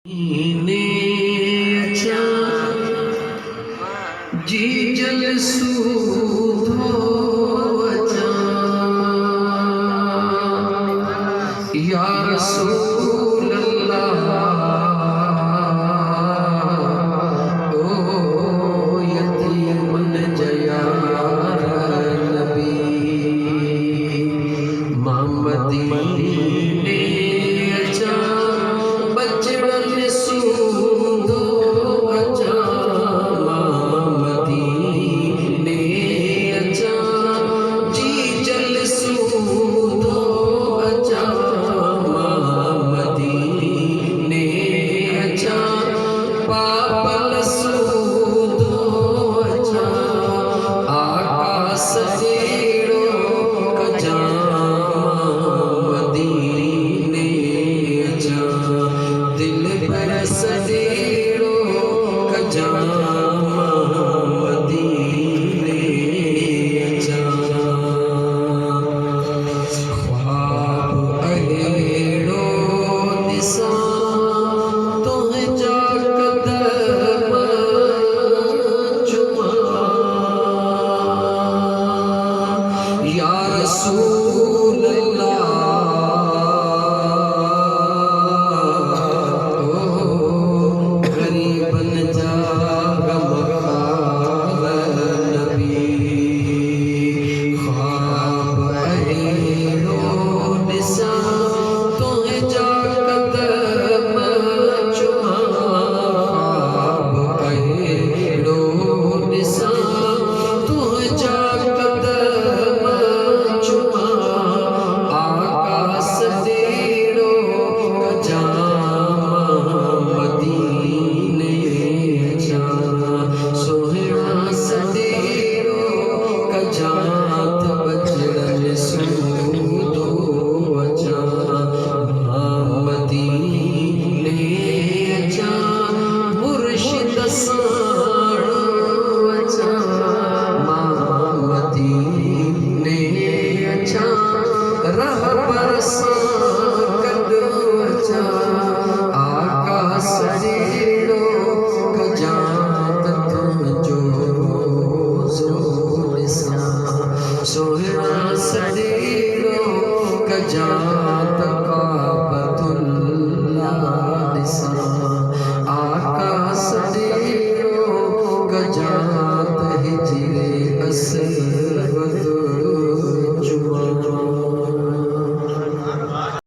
ने अच्छा जी जल सूधो अच्छा या रसूल अल्लाह ओ यतीमन जया नबी मोहम्मदी ने अच्छा बचड़न सूधो अच्छा मोहम्मदी ने अच्छा जी जल सूधो अच्छा मोहम्मदी ने अच्छा पापल सूधो अच्छा आका सजेड़ो कजा मदीने अच्छा दिल पर सजे